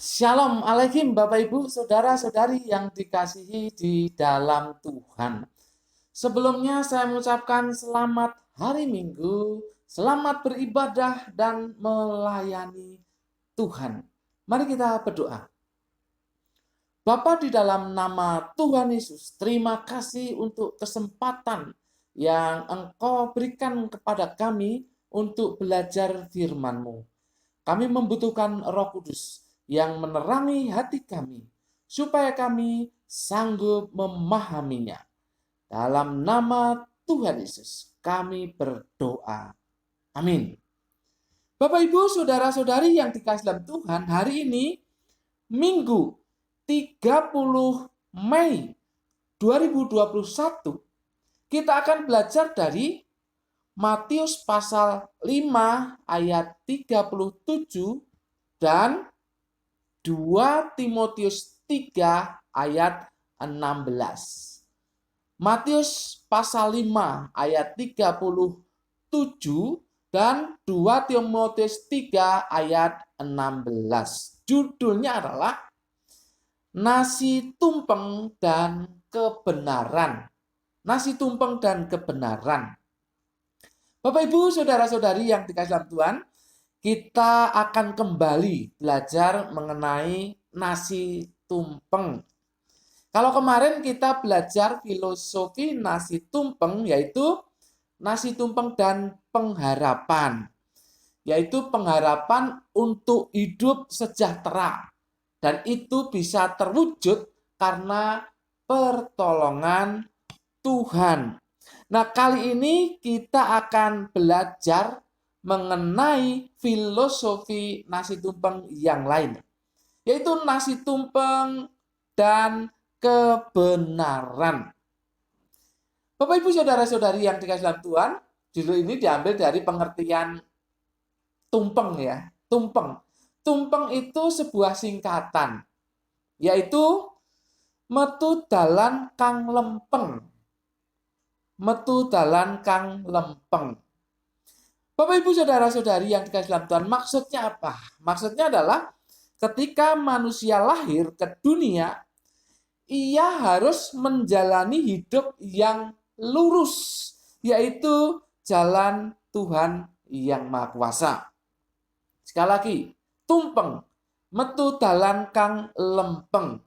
Shalom Alaikum Bapak Ibu, Saudara-saudari yang dikasihi di dalam Tuhan. Sebelumnya saya mengucapkan selamat hari Minggu, selamat beribadah dan melayani Tuhan. Mari kita berdoa. Bapa di dalam nama Tuhan Yesus, terima kasih untuk kesempatan yang Engkau berikan kepada kami untuk belajar firman-Mu. Kami membutuhkan Roh Kudus yang menerangi hati kami, supaya kami sanggup memahaminya. Dalam nama Tuhan Yesus, kami berdoa. Amin. Bapak, Ibu, Saudara-saudari yang dikasihi dalam Tuhan, hari ini Minggu 30 Mei 2021, kita akan belajar dari Matius pasal 5 ayat 37 dan 2 Timotius 3 ayat 16. Matius pasal 5 ayat 37 dan 2 Timotius 3 ayat 16. Judulnya adalah Nasi tumpeng dan kebenaran. Nasi tumpeng dan kebenaran. Bapak, Ibu, Saudara-saudari yang dikasihi dalam Tuhan, kita akan kembali belajar mengenai nasi tumpeng. Kalau kemarin kita belajar filosofi nasi tumpeng, yaitu nasi tumpeng dan pengharapan. Yaitu pengharapan untuk hidup sejahtera. Dan itu bisa terwujud karena pertolongan Tuhan. Nah, kali ini kita akan belajar mengenai filosofi nasi tumpeng yang lain, yaitu nasi tumpeng dan kebenaran. Bapak, Ibu, Saudara-saudari yang dikasihi dalam Tuhan, judul ini diambil dari pengertian tumpeng ya. Tumpeng itu sebuah singkatan, yaitu metu dalan kang lempeng. Metu dalan kang lempeng. Bapak, Ibu, Saudara-saudari yang dikasihi dalam Tuhan, maksudnya apa? Maksudnya adalah ketika manusia lahir ke dunia, ia harus menjalani hidup yang lurus, yaitu jalan Tuhan yang Maha Kuasa. Sekali lagi, tumpeng, metu dalan kang lempeng.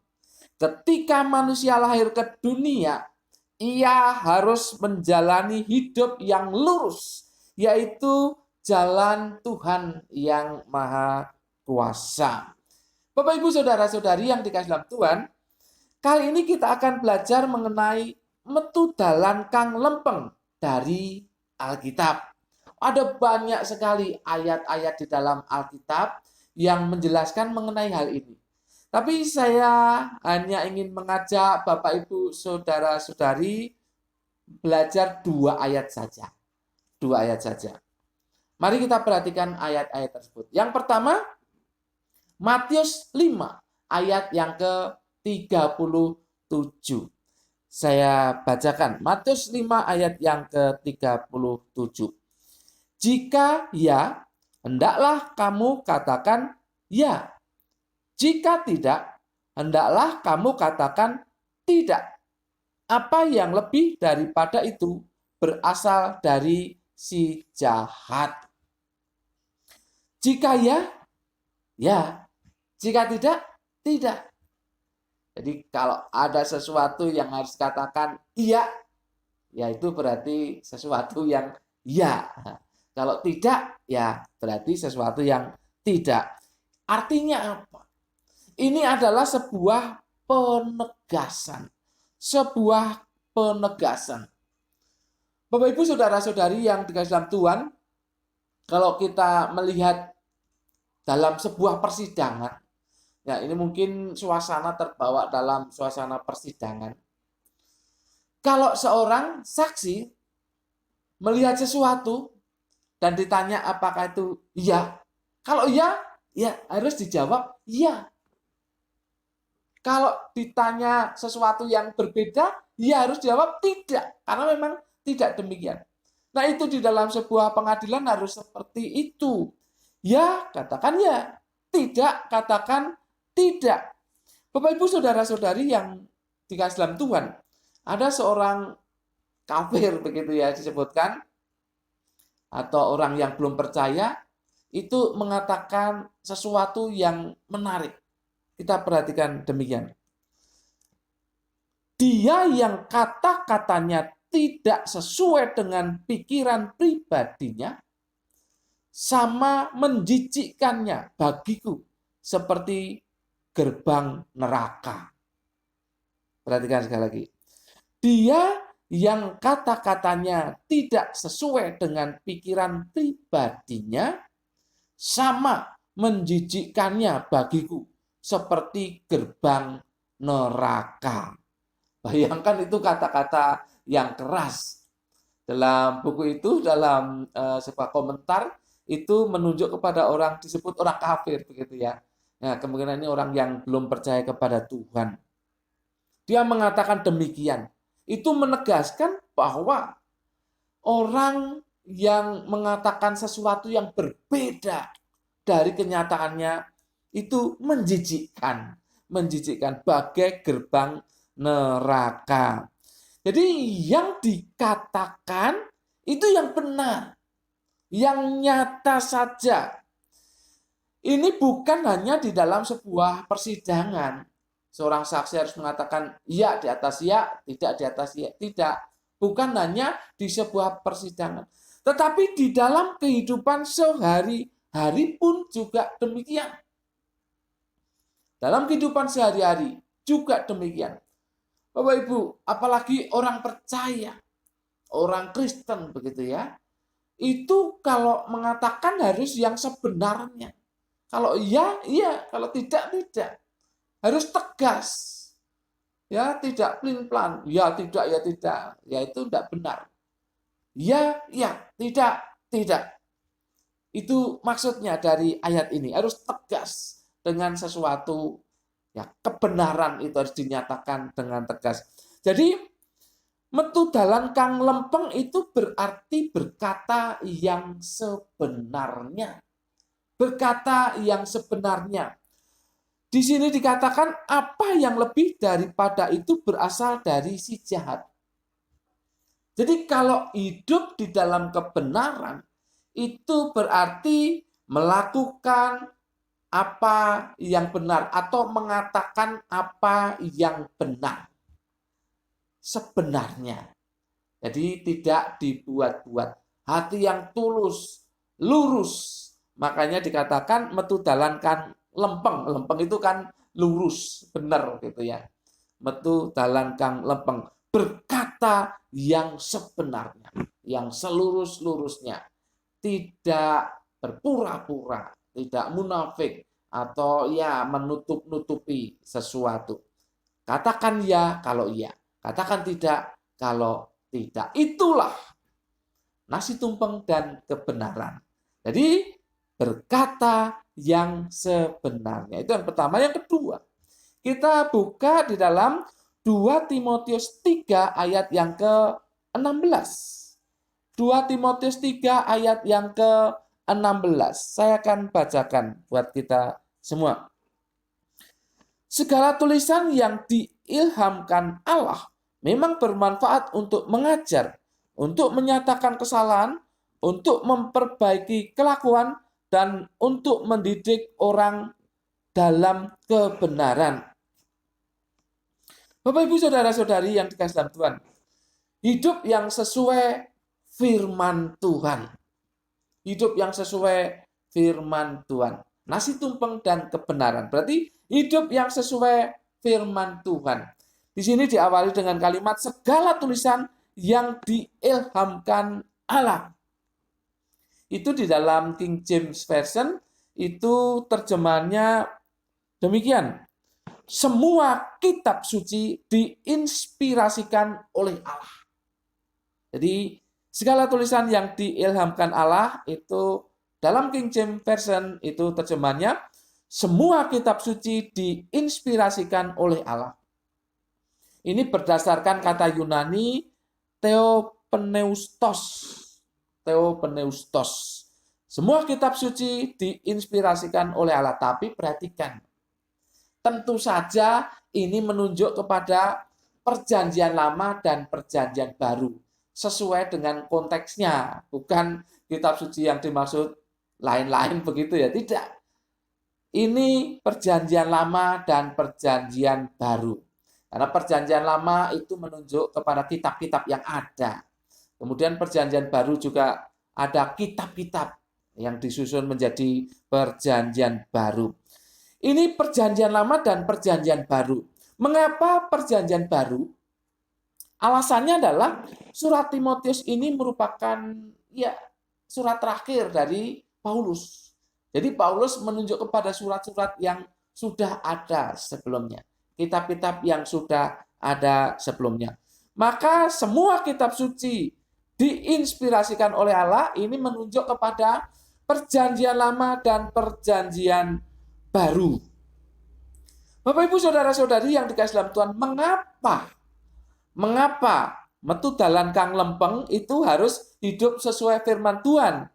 Ketika manusia lahir ke dunia, ia harus menjalani hidup yang lurus, yaitu jalan Tuhan yang Maha Kuasa. Bapak, Ibu, Saudara-saudari yang dikasihi dalam Tuhan, kali ini kita akan belajar mengenai metu dalan kang lempeng dari Alkitab. Ada banyak sekali ayat-ayat di dalam Alkitab yang menjelaskan mengenai hal ini. Tapi saya hanya ingin mengajak Bapak, Ibu, Saudara-saudari belajar 2 ayat saja. 2 ayat saja. Mari kita perhatikan ayat-ayat tersebut. Yang pertama, Matius 5 ayat yang ke-37. Saya bacakan Matius 5 ayat yang ke-37. Jika ya, hendaklah kamu katakan ya. Jika tidak, hendaklah kamu katakan tidak. Apa yang lebih daripada itu berasal dari si jahat. Jika ya, ya. Jika tidak, tidak. Jadi kalau ada sesuatu yang harus katakan iya, ya itu berarti sesuatu yang ya. Kalau tidak, ya berarti sesuatu yang tidak. Artinya apa? Ini adalah sebuah penegasan. Sebuah penegasan. Bapak, Ibu, Saudara-saudari yang dikasihi dalam Tuhan, kalau kita melihat dalam sebuah persidangan, ya ini mungkin suasana terbawa dalam suasana persidangan. Kalau seorang saksi melihat sesuatu dan ditanya apakah itu iya, kalau iya, ya harus dijawab iya. Kalau ditanya sesuatu yang berbeda, ya harus jawab tidak, karena memang tidak demikian. Nah, itu di dalam sebuah pengadilan harus seperti itu. Ya, katakan ya. Tidak, katakan Tidak. Bapak Ibu saudara-saudari yang dikasih dalam Tuhan, ada seorang kafir begitu ya disebutkan, atau orang yang belum percaya, itu mengatakan sesuatu yang menarik. Kita perhatikan demikian. Dia yang kata-katanya tidak sesuai dengan pikiran pribadinya, sama menjijikkannya bagiku seperti gerbang neraka. Perhatikan sekali lagi. Dia yang kata-katanya tidak sesuai dengan pikiran pribadinya, sama menjijikkannya bagiku seperti gerbang neraka. Bayangkan itu kata-kata yang keras. Dalam buku itu, dalam sebuah komentar, itu menunjuk kepada orang disebut orang kafir begitu ya. Nah, kemungkinan ini orang yang belum percaya kepada Tuhan. Dia mengatakan demikian. Itu menegaskan bahwa orang yang mengatakan sesuatu yang berbeda dari kenyataannya itu menjijikkan, bagai gerbang neraka. Jadi yang dikatakan itu yang benar, yang nyata saja. Ini bukan hanya di dalam sebuah persidangan. Seorang saksi harus mengatakan ya di atas ya, tidak di atas ya, tidak. Bukan hanya di sebuah persidangan. Tetapi di dalam kehidupan sehari-hari pun juga demikian. Dalam kehidupan sehari-hari juga demikian. Bapak Ibu, apalagi orang percaya, orang Kristen begitu ya, itu kalau mengatakan harus yang sebenarnya. Kalau iya, iya. Kalau tidak, tidak. Harus tegas. Ya, tidak pelin-pelan. Ya, tidak, ya, tidak. Ya, itu tidak benar. Ya, ya, tidak, tidak. Itu maksudnya dari ayat ini. Harus tegas dengan sesuatu. Ya, kebenaran itu harus dinyatakan dengan tegas. Jadi, metu dalan kang lempeng itu berarti berkata yang sebenarnya. Berkata yang sebenarnya. Di sini dikatakan apa yang lebih daripada itu berasal dari si jahat. Jadi kalau hidup di dalam kebenaran, itu berarti melakukan apa yang benar atau mengatakan apa yang benar. Sebenarnya. Jadi tidak dibuat-buat. Hati yang tulus, lurus. Makanya dikatakan metu dalan kan lempeng. Lempeng itu kan lurus, benar gitu ya. Metu dalan kang lempeng. Berkata yang sebenarnya, yang selurus-lurusnya. Tidak berpura-pura, tidak munafik, atau ya menutup-nutupi sesuatu. Katakan ya kalau iya, katakan tidak kalau tidak. Itulah nasi tumpeng dan kebenaran. Jadi berkata yang sebenarnya. Itu yang pertama. Yang kedua, kita buka di dalam 2 Timotius 3 ayat yang ke-16. 2 Timotius 3 ayat yang ke-16. Saya akan bacakan buat kita semua. Segala tulisan yang diilhamkan Allah memang bermanfaat untuk mengajar, untuk menyatakan kesalahan, untuk memperbaiki kelakuan, dan untuk mendidik orang dalam kebenaran. Bapak, Ibu, Saudara-saudari yang dikasihi dalam Tuhan, hidup yang sesuai firman Tuhan. Hidup yang sesuai firman Tuhan. Nasi tumpeng dan kebenaran. Berarti hidup yang sesuai firman Tuhan. Di sini diawali dengan kalimat segala tulisan yang diilhamkan Allah. Itu di dalam King James Version, itu terjemahannya demikian. Semua kitab suci diinspirasikan oleh Allah. Jadi segala tulisan yang diilhamkan Allah itu dalam King James Version itu terjemahannya semua kitab suci diinspirasikan oleh Allah. Ini berdasarkan kata Yunani theopneustos. Semua kitab suci diinspirasikan oleh Allah. Tapi perhatikan, tentu saja ini menunjuk kepada perjanjian lama dan perjanjian baru. Sesuai dengan konteksnya, bukan kitab suci yang dimaksud lain-lain begitu ya, tidak. Ini perjanjian lama dan perjanjian baru. Karena perjanjian lama itu menunjuk kepada kitab-kitab yang ada. Kemudian perjanjian baru juga ada kitab-kitab yang disusun menjadi perjanjian baru. Ini perjanjian lama dan perjanjian baru. Mengapa perjanjian baru? Alasannya adalah surat Timotius ini merupakan surat terakhir dari Paulus. Jadi Paulus menunjuk kepada surat-surat yang sudah ada sebelumnya. Kitab-kitab yang sudah ada sebelumnya. Maka semua kitab suci diinspirasikan oleh Allah ini menunjuk kepada perjanjian lama dan perjanjian baru. Bapak Ibu saudara-saudari yang dikasihi dalam Tuhan, mengapa metu dalan kang lempeng itu harus hidup sesuai firman Tuhan?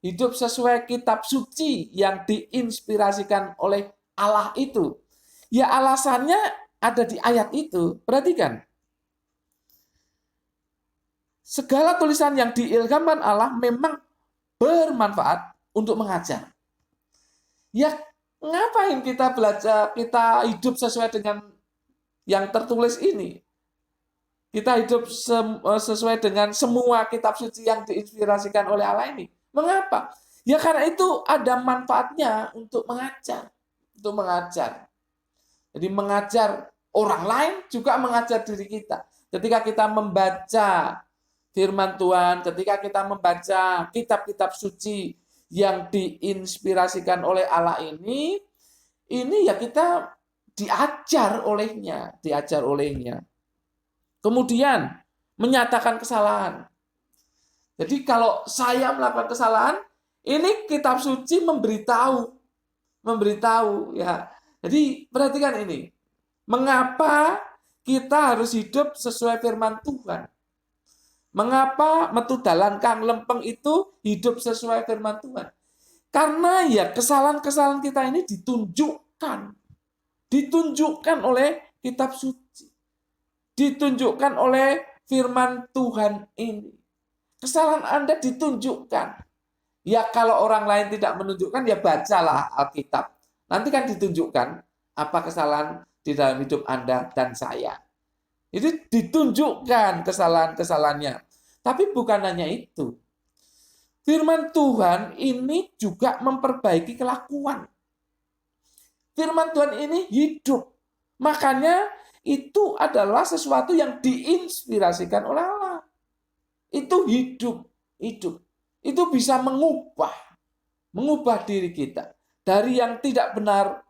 Hidup sesuai kitab suci yang diinspirasikan oleh Allah itu. Ya alasannya ada di ayat itu. Perhatikan. Segala tulisan yang diilhamkan Allah memang bermanfaat untuk mengajar. Ya, ngapain kita belajar, kita hidup sesuai dengan yang tertulis ini? Kita hidup sesuai dengan semua kitab suci yang diinspirasikan oleh Allah ini. Mengapa? Ya karena itu ada manfaatnya untuk mengajar. Untuk mengajar. Jadi mengajar orang lain juga mengajar diri kita. Ketika kita membaca firman Tuhan, ketika kita membaca kitab-kitab suci yang diinspirasikan oleh Allah ini ya kita diajar olehnya. Kemudian menyatakan kesalahan. Jadi kalau saya melakukan kesalahan, ini kitab suci memberitahu ya. Jadi perhatikan ini. Mengapa kita harus hidup sesuai firman Tuhan? Mengapa metu dalan kang lempeng itu hidup sesuai firman Tuhan? Karena ya kesalahan-kesalahan kita ini ditunjukkan oleh kitab suci. Ditunjukkan oleh firman Tuhan ini. Kesalahan Anda ditunjukkan. Ya kalau orang lain tidak menunjukkan, ya bacalah Alkitab. Nanti kan ditunjukkan apa kesalahan di dalam hidup Anda dan saya. Itu ditunjukkan kesalahan-kesalahannya. Tapi bukan hanya itu. Firman Tuhan ini juga memperbaiki kelakuan. Firman Tuhan ini hidup. Makanya itu adalah sesuatu yang diinspirasikan oleh Allah. Itu hidup. Itu bisa mengubah diri kita dari yang tidak benar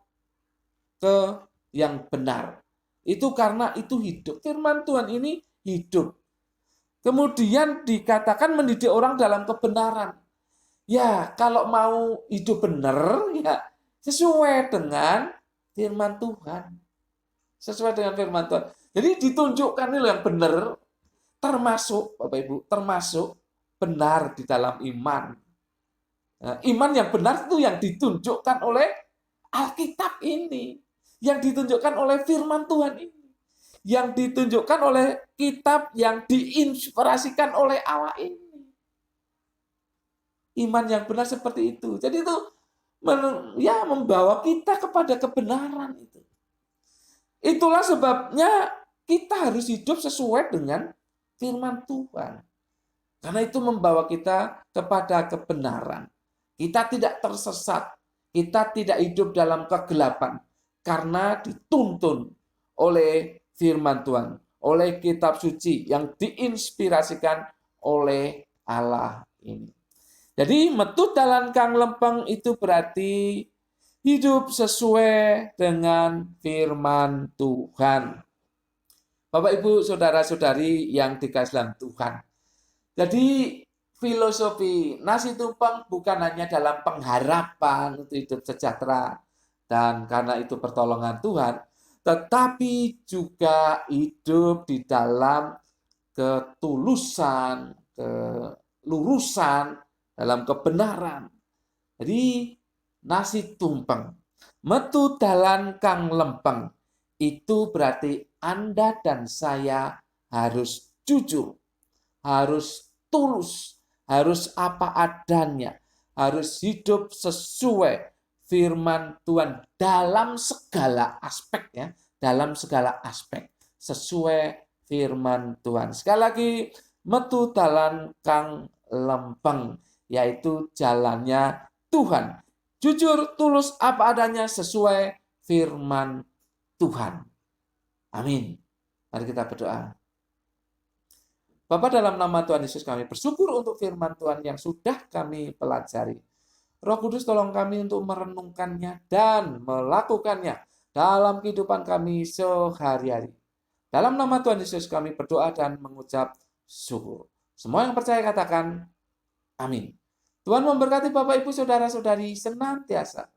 ke yang benar. Itu karena itu hidup. Firman Tuhan ini hidup. Kemudian dikatakan mendidik orang dalam kebenaran. Ya, kalau mau hidup benar, ya sesuai dengan firman Tuhan. Sesuai dengan firman Tuhan. Jadi ditunjukkan ini yang benar, termasuk, Bapak Ibu, termasuk benar di dalam iman. Nah, iman yang benar itu yang ditunjukkan oleh Alkitab ini. Yang ditunjukkan oleh firman Tuhan ini. Yang ditunjukkan oleh kitab yang diinspirasikan oleh Allah ini. Iman yang benar seperti itu. Jadi itu membawa kita kepada kebenaran itu. Itulah sebabnya kita harus hidup sesuai dengan firman Tuhan. Karena itu membawa kita kepada kebenaran. Kita tidak tersesat. Kita tidak hidup dalam kegelapan. Karena dituntun oleh firman Tuhan. Oleh kitab suci yang diinspirasikan oleh Allah ini. Jadi metu dalan kang lempeng itu berarti hidup sesuai dengan firman Tuhan. Bapak, Ibu, saudara-saudari yang dikasihi dalam Tuhan. Jadi filosofi nasi tumpeng bukan hanya dalam pengharapan untuk hidup sejahtera dan karena itu pertolongan Tuhan, tetapi juga hidup di dalam ketulusan, kelurusan, dalam kebenaran. Jadi nasi tumpeng. Metu dalan kang lempeng. Itu berarti Anda dan saya harus jujur, harus tulus, harus apa adanya, harus hidup sesuai firman Tuhan dalam segala aspek ya, dalam segala aspek sesuai firman Tuhan. Sekali lagi, metu dalan kang lempeng, yaitu jalannya Tuhan. Jujur, tulus, apa adanya sesuai firman Tuhan. Amin. Mari kita berdoa. Bapa, dalam nama Tuhan Yesus kami bersyukur untuk firman Tuhan yang sudah kami pelajari. Roh Kudus tolong kami untuk merenungkannya dan melakukannya dalam kehidupan kami sehari-hari. Dalam nama Tuhan Yesus kami berdoa dan mengucap syukur. Semua yang percaya katakan amin. Tuhan memberkati Bapak Ibu Saudara-saudari senantiasa